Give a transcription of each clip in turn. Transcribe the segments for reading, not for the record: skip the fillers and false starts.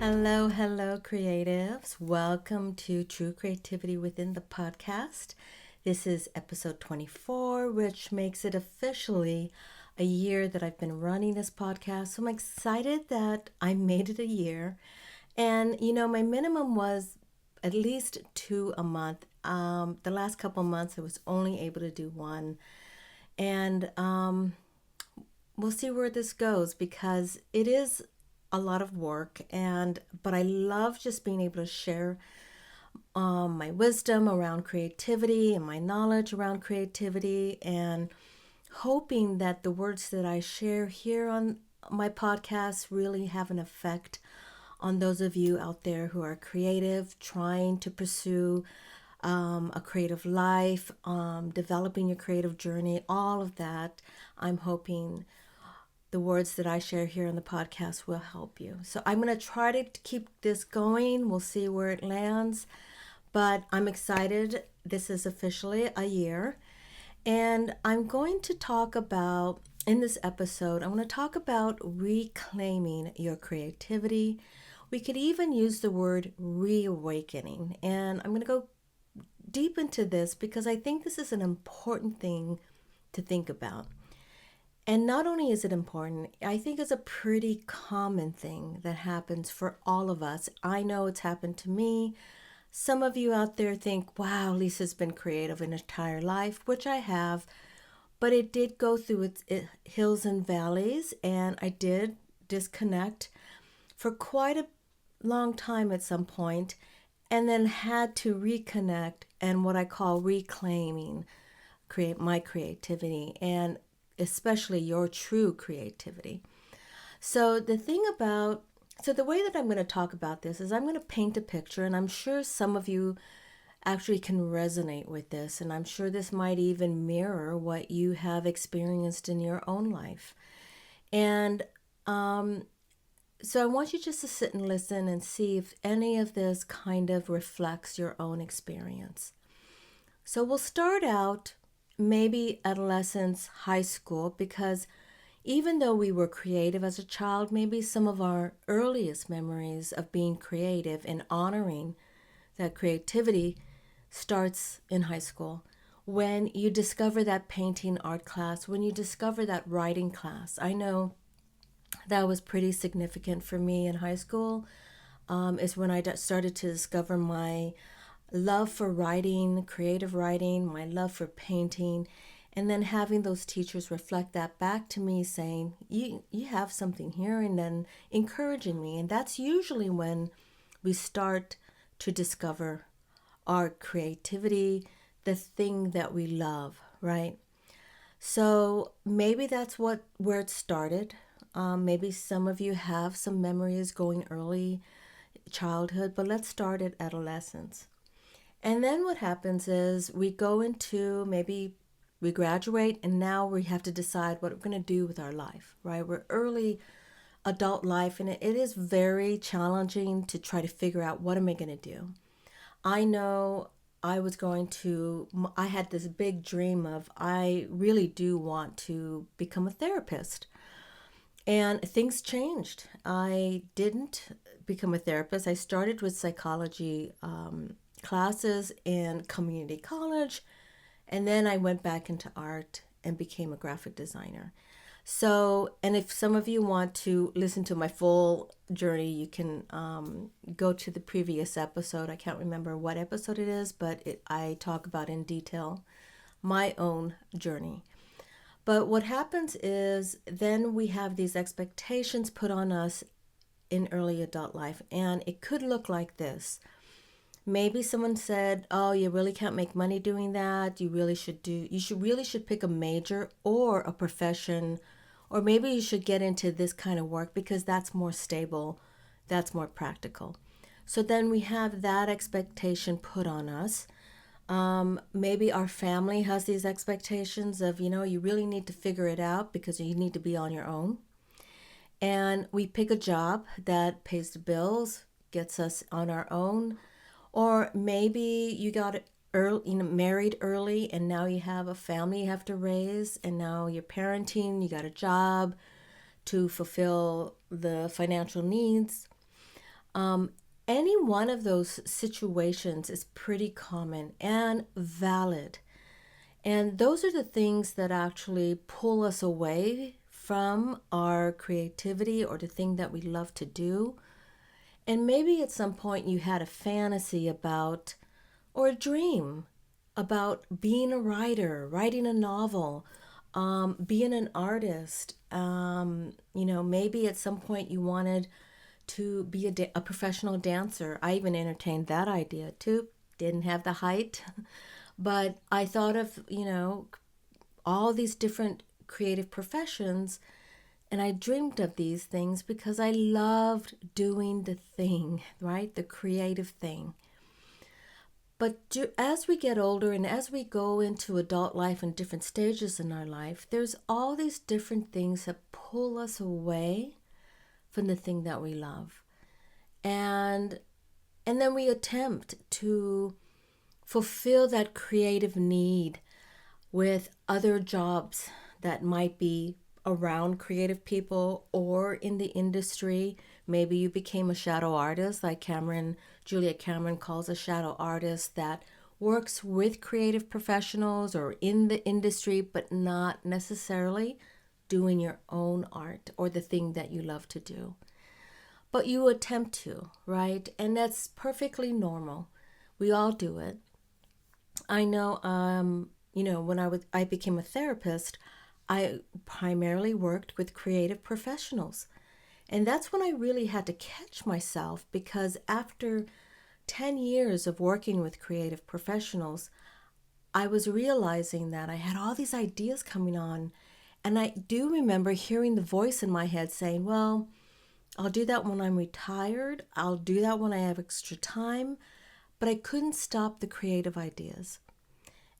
Hello, hello, creatives. Welcome to True Creativity Within the podcast. This is episode 24, which makes it officially a year that I've been running this podcast. So I'm excited that I made it a year. And, my minimum was at least two a month. The last couple months, I was only able to do one. And we'll see where this goes because it is a lot of work, but I love just being able to share my wisdom around creativity and my knowledge around creativity, and hoping that the words that I share here on my podcast really have an effect on those of you out there who are creative, trying to pursue a creative life, developing your creative journey, all of that. I'm hoping the words that I share here on the podcast will help you. So I'm going to try to keep this going. We'll see where it lands. But I'm excited. This is officially a year. And I'm going to talk about, in this episode, I want to talk about reclaiming your creativity. We could even use the word reawakening. And I'm going to go deep into this because I think this is an important thing to think about. And not only is it important, I think it's a pretty common thing that happens for all of us. I know it's happened to me. Some of you out there think, wow, Lisa's been creative an entire life, which I have. But it did go through its hills and valleys, and I did disconnect for quite a long time at some point, and then had to reconnect and what I call reclaiming my creativity, and especially your true creativity. So the way that I'm going to talk about this is I'm going to paint a picture, and I'm sure some of you actually can resonate with this, and I'm sure this might even mirror what you have experienced in your own life. And so I want you just to sit and listen and see if any of this kind of reflects your own experience. So we'll start out maybe adolescence, high school, because even though we were creative as a child, maybe some of our earliest memories of being creative and honoring that creativity starts in high school. When you discover that painting art class, when you discover that writing class. I know that was pretty significant for me in high school, is when I started to discover my love for writing, creative writing, my love for painting, and then having those teachers reflect that back to me saying, you have something here, and then encouraging me. And that's usually when we start to discover our creativity, the thing that we love, right? So maybe that's where it started. Maybe some of you have some memories going early childhood, but let's start at adolescence. And then what happens is we go into, maybe we graduate, and now we have to decide what we're going to do with our life, right? We're early adult life, and it is very challenging to try to figure out, what am I going to do? I know I had this big dream of, I really do want to become a therapist. And things changed. I didn't become a therapist. I started with psychology classes in community college, and then I went back into art and became a graphic designer. So, and if some of you want to listen to my full journey, you can go to the previous episode. I can't remember what episode it is, but I talk about in detail my own journey. But what happens is then we have these expectations put on us in early adult life, and it could look like this. Maybe someone said, "Oh, you really can't make money doing that. You really should pick a major or a profession, or maybe you should get into this kind of work because that's more stable, that's more practical." So then we have that expectation put on us. Maybe our family has these expectations of, you really need to figure it out because you need to be on your own. And we pick a job that pays the bills, gets us on our own. Or maybe you got married early, and now you have a family you have to raise, and now you're parenting, you got a job to fulfill the financial needs. Any one of those situations is pretty common and valid. And those are the things that actually pull us away from our creativity or the thing that we love to do. And maybe at some point you had a fantasy about, or a dream about being a writer, writing a novel, being an artist. Maybe at some point you wanted to be a professional dancer. I even entertained that idea too. Didn't have the height, but I thought of, all these different creative professions, and I dreamed of these things because I loved doing the thing, right? The creative thing. But as we get older and as we go into adult life and different stages in our life, there's all these different things that pull us away from the thing that we love. And then we attempt to fulfill that creative need with other jobs that might be around creative people or in the industry. Maybe you became a shadow artist, like Julia Cameron calls a shadow artist that works with creative professionals or in the industry, but not necessarily doing your own art or the thing that you love to do. But you attempt to, right? And that's perfectly normal. We all do it. I know, when I became a therapist, I primarily worked with creative professionals. And that's when I really had to catch myself, because after 10 years of working with creative professionals, I was realizing that I had all these ideas coming on. And I do remember hearing the voice in my head saying, well, I'll do that when I'm retired. I'll do that when I have extra time. But I couldn't stop the creative ideas.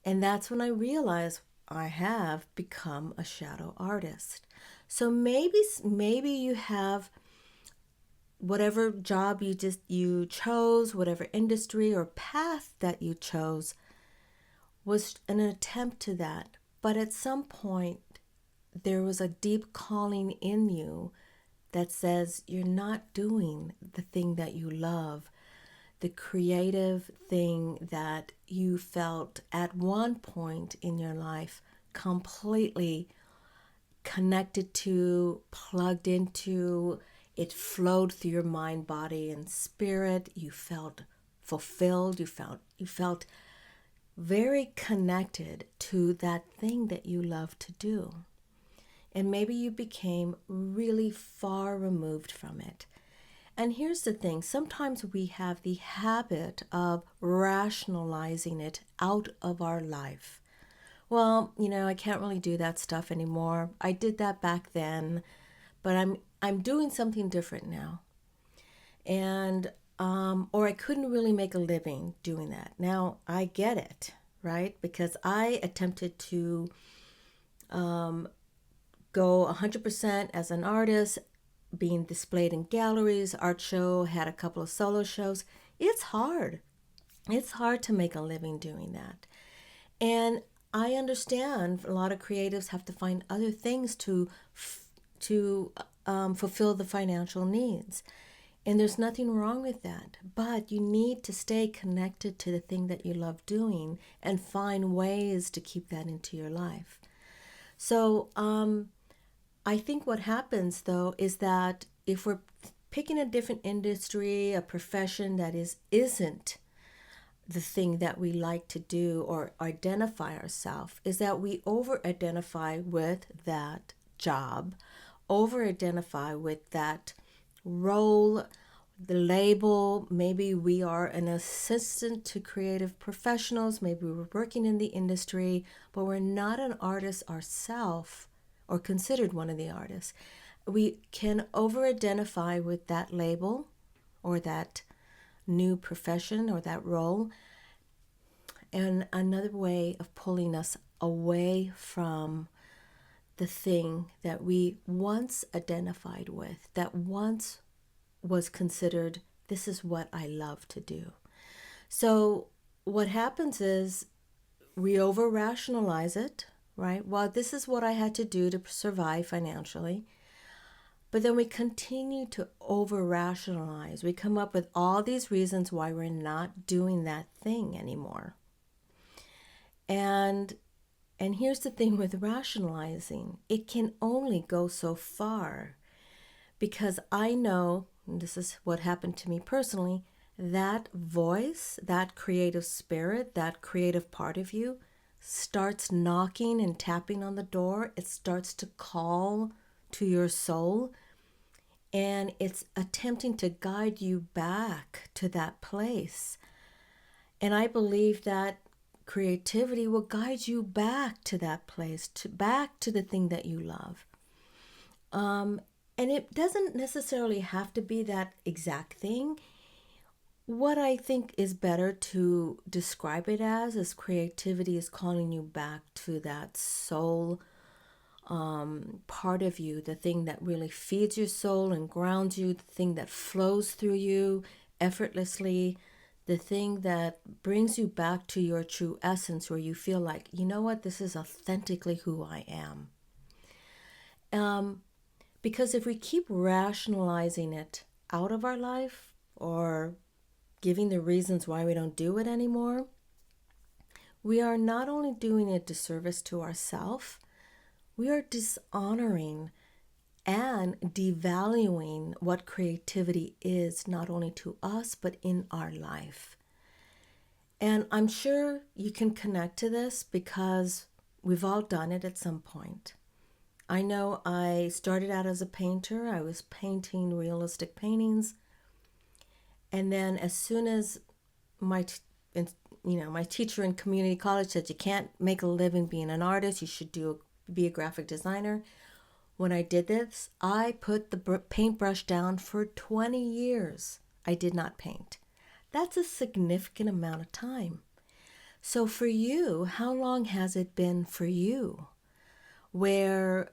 And that's when I realized I have become a shadow artist. So maybe you have whatever job you chose, whatever industry or path that you chose was an attempt to that. But at some point, there was a deep calling in you that says you're not doing the thing that you love, the creative thing that you felt at one point in your life completely connected to, plugged into. It flowed through your mind, body, and spirit. You felt fulfilled. You felt very connected to that thing that you love to do. And maybe you became really far removed from it. And here's the thing, sometimes we have the habit of rationalizing it out of our life. Well, I can't really do that stuff anymore. I did that back then, but I'm doing something different now. And or I couldn't really make a living doing that. Now I get it, right? Because I attempted to go 100% as an artist, being displayed in galleries, art show, had a couple of solo shows. It's hard. It's hard to make a living doing that. And I understand a lot of creatives have to find other things to fulfill the financial needs. And there's nothing wrong with that. But you need to stay connected to the thing that you love doing and find ways to keep that into your life. So I think what happens, though, is that if we're picking a different industry, a profession that isn't the thing that we like to do or identify ourselves, is that we over-identify with that job, over-identify with that role, the label. Maybe we are an assistant to creative professionals, maybe we're working in the industry, but we're not an artist ourselves, or considered one of the artists. We can over-identify with that label or that new profession or that role. And another way of pulling us away from the thing that we once identified with, that once was considered, this is what I love to do. So what happens is we over-rationalize it, right? Well, this is what I had to do to survive financially. But then we continue to over rationalize. We come up with all these reasons why we're not doing that thing anymore. And here's the thing with rationalizing. It can only go so far, because I know, and this is what happened to me personally, that voice, that creative spirit, that creative part of you starts knocking and tapping on the door. It starts to call to your soul, and it's attempting to guide you back to that place. And I believe that creativity will guide you back to that place, back to the thing that you love. And it doesn't necessarily have to be that exact thing. What I think is better to describe it as is creativity is calling you back to that soul part of you, the thing that really feeds your soul and grounds you, the thing that flows through you effortlessly, the thing that brings you back to your true essence, where you feel like, you know what, this is authentically who I am. Because if we keep rationalizing it out of our life or giving the reasons why we don't do it anymore, we are not only doing a disservice to ourselves, we are dishonoring and devaluing what creativity is, not only to us, but in our life. And I'm sure you can connect to this because we've all done it at some point. I know I started out as a painter. I was painting realistic paintings. And then as soon as my teacher in community college said you can't make a living being an artist, you should be a graphic designer. When I did this, I put the paintbrush down for 20 years. I did not paint. That's a significant amount of time. So for you, how long has it been for you where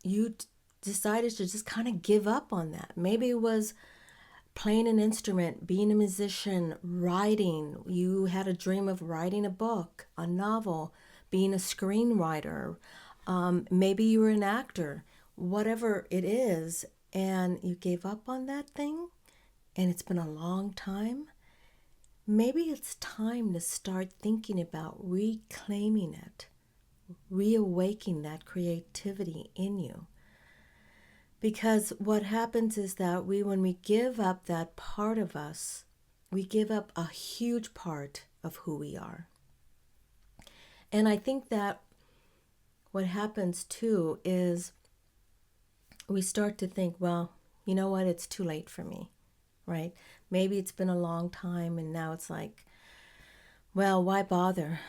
you decided to just kind of give up on that? Maybe it was playing an instrument, being a musician, writing. You had a dream of writing a book, a novel, being a screenwriter. Maybe you were an actor, whatever it is, and you gave up on that thing, and it's been a long time. Maybe it's time to start thinking about reclaiming it, reawakening that creativity in you. Because what happens is that when we give up that part of us, we give up a huge part of who we are. And I think that what happens too is we start to think, well, you know what, it's too late for me, right? Maybe it's been a long time and now it's like, well, why bother?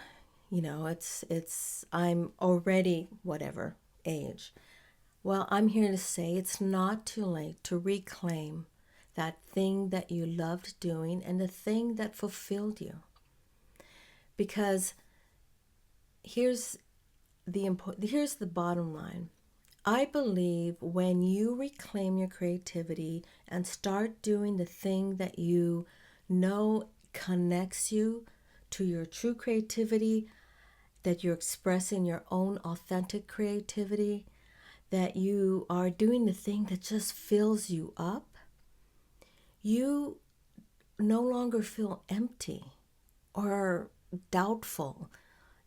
I'm already whatever age. Well, I'm here to say it's not too late to reclaim that thing that you loved doing and the thing that fulfilled you. Because here's the bottom line. I believe when you reclaim your creativity and start doing the thing that you know connects you to your true creativity, that you're expressing your own authentic creativity, that you are doing the thing that just fills you up, you no longer feel empty or doubtful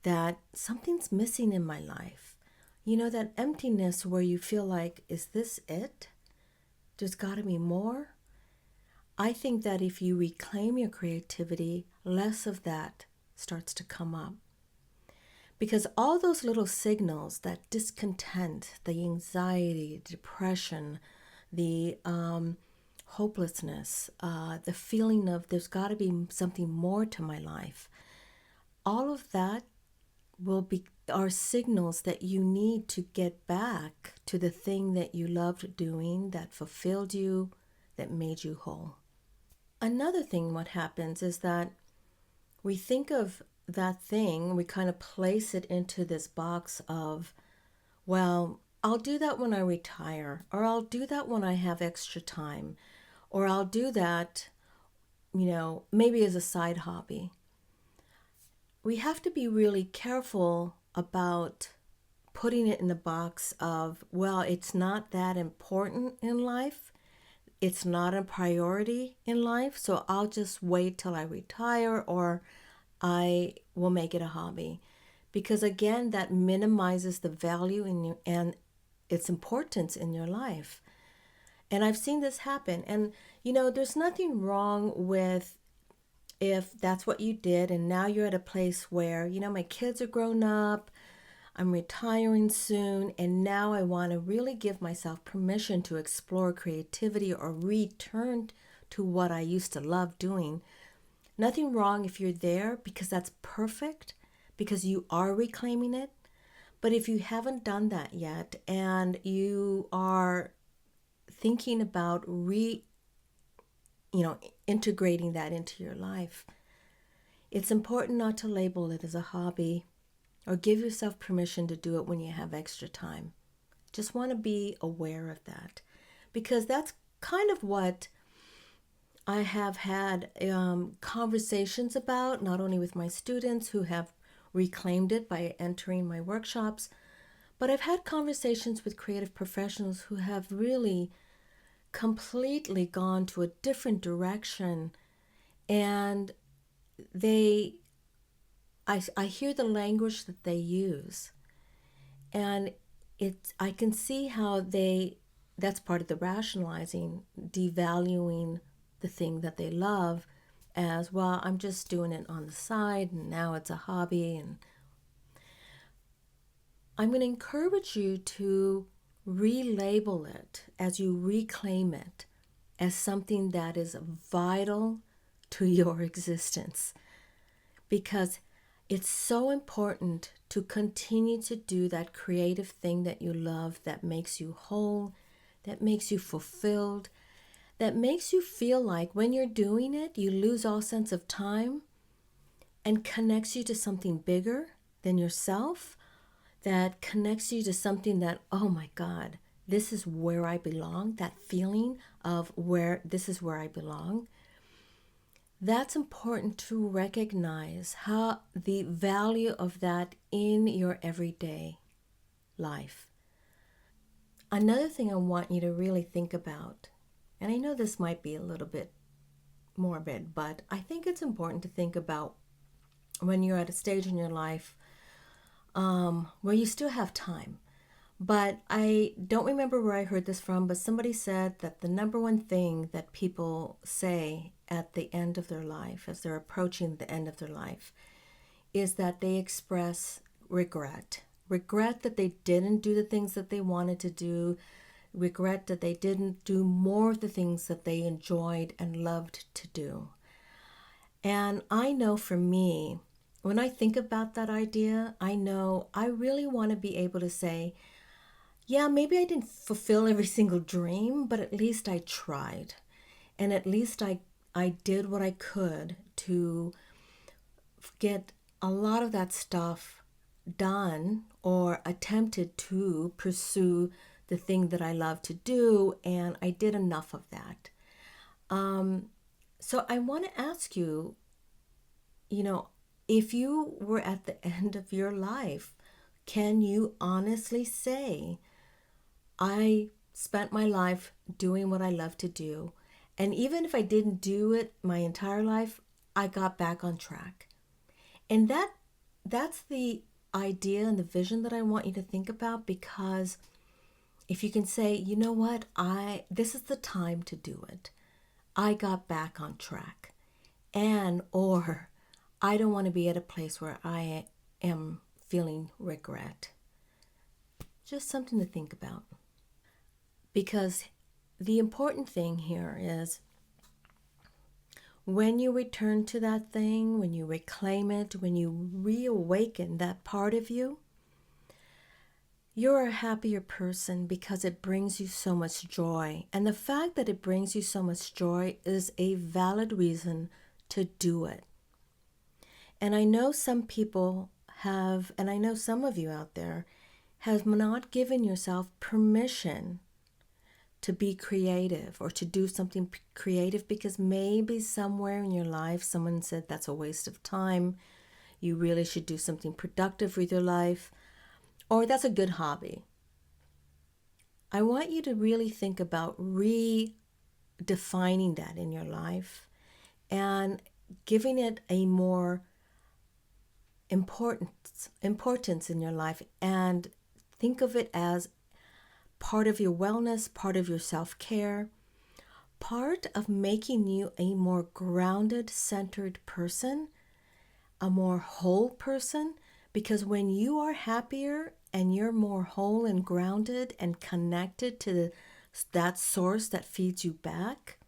that something's missing in my life. You know, that emptiness where you feel like, is this it? There's got to be more. I think that if you reclaim your creativity, less of that starts to come up. Because all those little signals, that discontent, the anxiety, depression, the hopelessness, the feeling of there's got to be something more to my life, all of that are signals that you need to get back to the thing that you loved doing, that fulfilled you, that made you whole. Another thing, what happens is that we think of that thing, we kind of place it into this box of, well, I'll do that when I retire, or I'll do that when I have extra time, or I'll do that, maybe as a side hobby. We have to be really careful about putting it in the box of, well, it's not that important in life. It's not a priority in life, so I'll just wait till I retire or I will make it a hobby. Because again, that minimizes the value in you and its importance in your life. And I've seen this happen. And, there's nothing wrong with if that's what you did and now you're at a place where, my kids are grown up, I'm retiring soon, and now I want to really give myself permission to explore creativity or return to what I used to love doing. Nothing wrong if you're there, because that's perfect, because you are reclaiming it. But if you haven't done that yet and you are thinking about integrating that into your life, it's important not to label it as a hobby or give yourself permission to do it when you have extra time. Just want to be aware of that, because that's kind of what I have had conversations about, not only with my students who have reclaimed it by entering my workshops, but I've had conversations with creative professionals who have really completely gone to a different direction, and I hear the language that they use, and I can see how that's part of the rationalizing, devaluing the thing that they love as, well, I'm just doing it on the side and now it's a hobby. And I'm going to encourage you to relabel it as you reclaim it as something that is vital to your existence, because it's so important to continue to do that creative thing that you love, that makes you whole, that makes you fulfilled, that makes you feel like when you're doing it, you lose all sense of time and connects you to something bigger than yourself, that connects you to something that, oh my God, this is where I belong, that feeling of where this is where I belong. That's important to recognize how the value of that in your everyday life. Another thing I want you to really think about, and I know this might be a little bit morbid, but I think it's important to think about when you're at a stage in your life where you still have time. But I don't remember where I heard this from, but somebody said that the number one thing that people say at the end of their life, as they're approaching the end of their life, is that they express regret. Regret that they didn't do the things that they wanted to do. Regret that they didn't do more of the things that they enjoyed and loved to do. And I know for me, when I think about that idea, I know I really want to be able to say, yeah, maybe I didn't fulfill every single dream, but at least I tried. And at least I did what I could to get a lot of that stuff done, or attempted to pursue the thing that I love to do, and I did enough of that. So I want to ask you, if you were at the end of your life, can you honestly say, I spent my life doing what I love to do, and even if I didn't do it my entire life, I got back on track? And that's the idea and the vision that I want you to think about, because if you can say, you know what, this is the time to do it. I got back on track. Or I don't want to be at a place where I am feeling regret. Just something to think about. Because the important thing here is, when you return to that thing, when you reclaim it, when you reawaken that part of you, you're a happier person because it brings you so much joy. And the fact that it brings you so much joy is a valid reason to do it. And I know some people have, and I know some of you out there have not given yourself permission to be creative or to do something creative, because maybe somewhere in your life someone said that's a waste of time. You really should do something productive with your life. or that's a good hobby. I want you to really think about redefining that in your life and giving it a more importance in your life, and think of it as part of your wellness, part of your self-care, part of making you a more grounded, centered person, a more whole person, because when you are happier and you're more whole and grounded and connected to that source that feeds you back,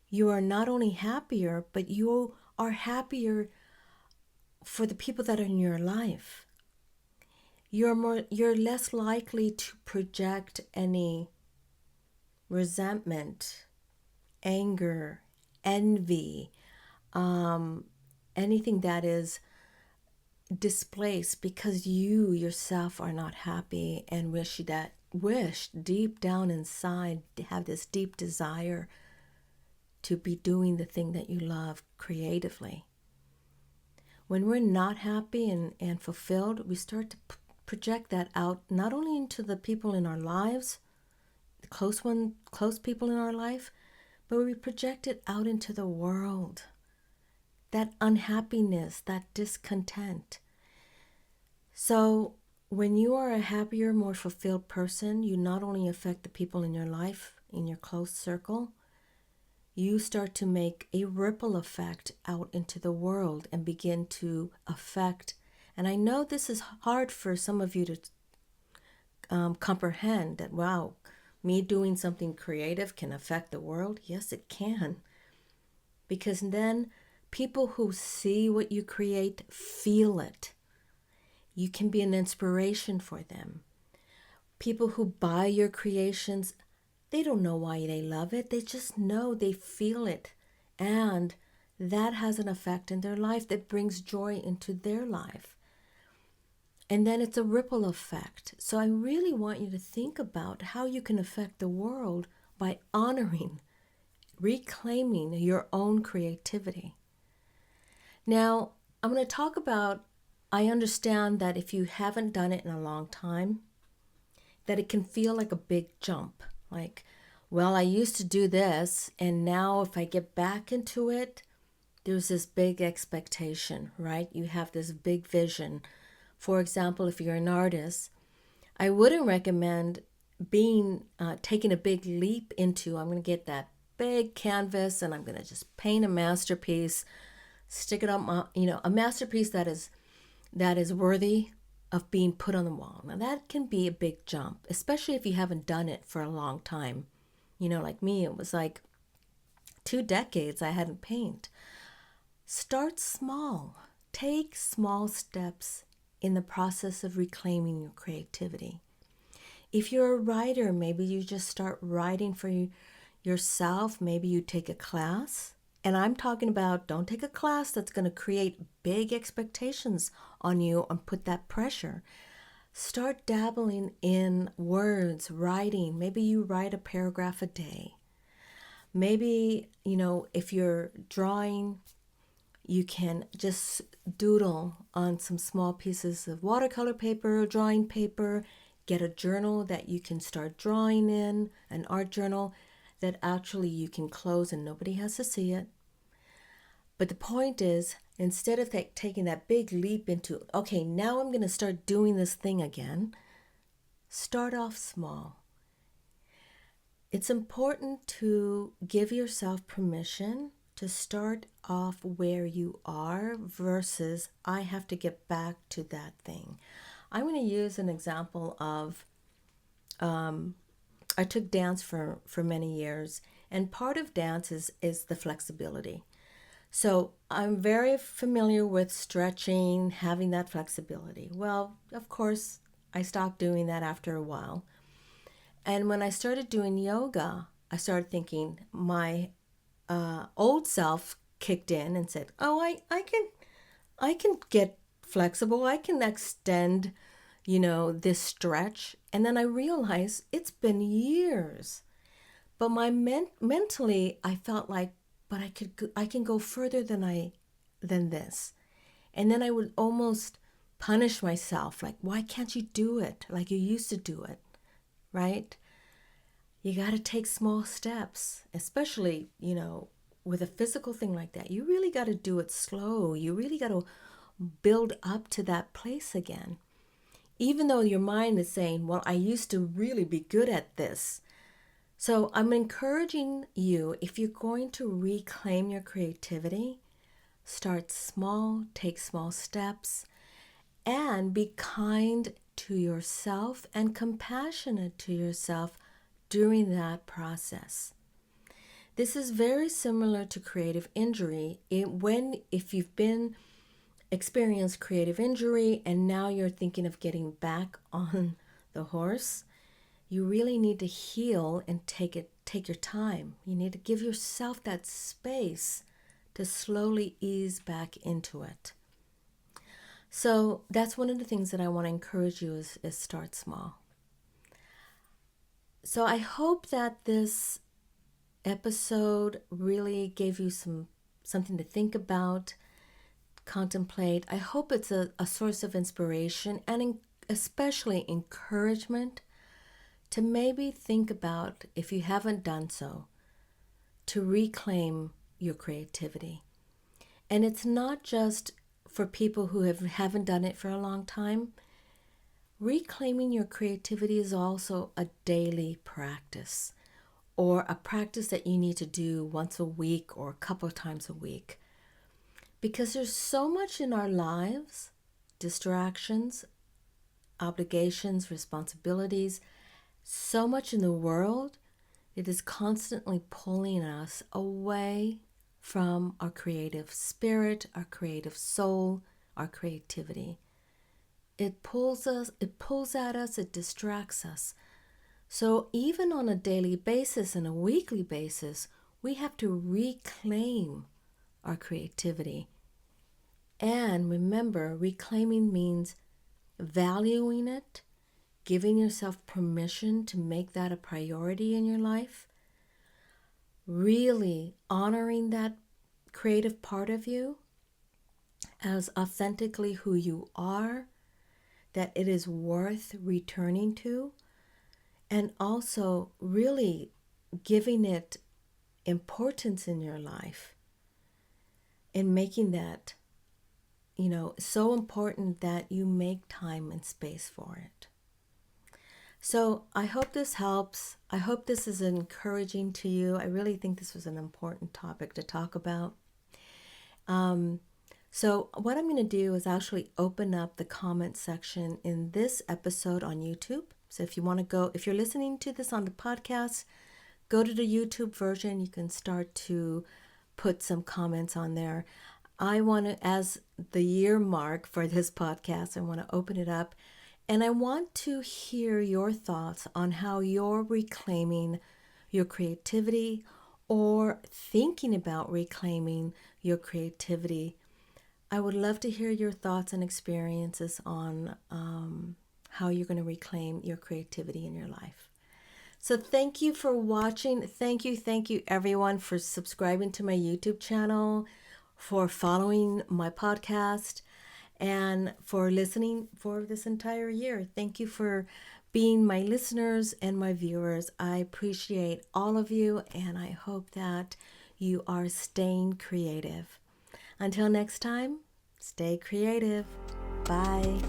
you are not only happier, but you are happier for the people that are in your life. You're less likely to project any resentment, anger, envy, anything that is displaced because you yourself are not happy and wish deep down inside, have this deep desire to be doing the thing that you love creatively. When we're not happy and fulfilled, we start to project that out not only into the people in our lives, the close people in our life, but we project it out into the world. That unhappiness, that discontent. So when you are a happier, more fulfilled person, you not only affect the people in your life, in your close circle, you start to make a ripple effect out into the world and begin to affect. And I know this is hard for some of you to comprehend that, wow, me doing something creative can affect the world. Yes, it can. Because then people who see what you create feel it. You can be an inspiration for them. People who buy your creations, they don't know why they love it. They just know, they feel it. And that has an effect in their life that brings joy into their life. And then it's a ripple effect. So I really want you to think about how you can affect the world by honoring, reclaiming your own creativity. Now, I'm going to talk about, I understand that if you haven't done it in a long time, that it can feel like a big jump. Like, well, I used to do this, and now if I get back into it, there's this big expectation, right? You have this big vision. For example, if you're an artist, I wouldn't recommend taking a big leap into, I'm going to get that big canvas and I'm going to just paint a masterpiece, stick it on a masterpiece that is worthy of being put on the wall. Now that can be a big jump, especially if you haven't done it for a long time. Like me, it was like 2 decades I hadn't painted. Start small. Take small steps in the process of reclaiming your creativity. If you're a writer, maybe you just start writing for yourself. Maybe you take a class. And I'm talking about, don't take a class that's going to create big expectations on you and put that pressure. Start dabbling in words, writing. Maybe you write a paragraph a day. Maybe, if you're drawing, you can just doodle on some small pieces of watercolor paper, drawing paper. Get a journal that you can start drawing in, an art journal that actually you can close and nobody has to see it. But the point is, instead of taking that big leap into, okay, now I'm going to start doing this thing again, start off small. It's important to give yourself permission to start off where you are versus I have to get back to that thing. I'm going to use an example of, I took dance for many years, and part of dance is the flexibility. So I'm very familiar with stretching, having that flexibility. Well, of course, I stopped doing that after a while. And when I started doing yoga, I started thinking my old self kicked in and said, oh, I can get flexible. I can extend, this stretch. And then I realized it's been years. But mentally, I felt like, but I can go further than this. And then I would almost punish myself. Like, why can't you do it like you used to do it, right? You got to take small steps, especially, with a physical thing like that. You really got to do it slow. You really got to build up to that place again. Even though your mind is saying, well, I used to really be good at this. So I'm encouraging you, if you're going to reclaim your creativity, start small, take small steps, and be kind to yourself and compassionate to yourself during that process. This is very similar to creative injury. If you've been experienced creative injury and now you're thinking of getting back on the horse, you really need to heal and take your time. You need to give yourself that space to slowly ease back into it. So that's one of the things that I want to encourage you is start small. So I hope that this episode really gave you something to think about, contemplate. I hope it's a source of inspiration and especially encouragement to maybe think about, if you haven't done so, to reclaim your creativity. And it's not just for people who haven't done it for a long time. Reclaiming your creativity is also a daily practice, or a practice that you need to do once a week or a couple of times a week. Because there's so much in our lives, distractions, obligations, responsibilities, so much in the world, it is constantly pulling us away from our creative spirit, our creative soul, our creativity. It pulls at us, it distracts us. So even on a daily basis and a weekly basis, we have to reclaim our creativity. And remember, reclaiming means valuing it, giving yourself permission to make that a priority in your life, really honoring that creative part of you as authentically who you are, that it is worth returning to, and also really giving it importance in your life and making that, so important that you make time and space for it. So I hope this helps. I hope this is encouraging to you. I really think this was an important topic to talk about. So what I'm going to do is actually open up the comment section in this episode on YouTube. So if you're listening to this on the podcast, go to the YouTube version. You can start to put some comments on there. I want to, as the year mark for this podcast, I want to open it up. And I want to hear your thoughts on how you're reclaiming your creativity or thinking about reclaiming your creativity. I would love to hear your thoughts and experiences on how you're going to reclaim your creativity in your life. So thank you for watching. Thank you everyone for subscribing to my YouTube channel, for following my podcast, and for listening for this entire year. Thank you for being my listeners and my viewers. I appreciate all of you, and I hope that you are staying creative. Until next time, stay creative. Bye.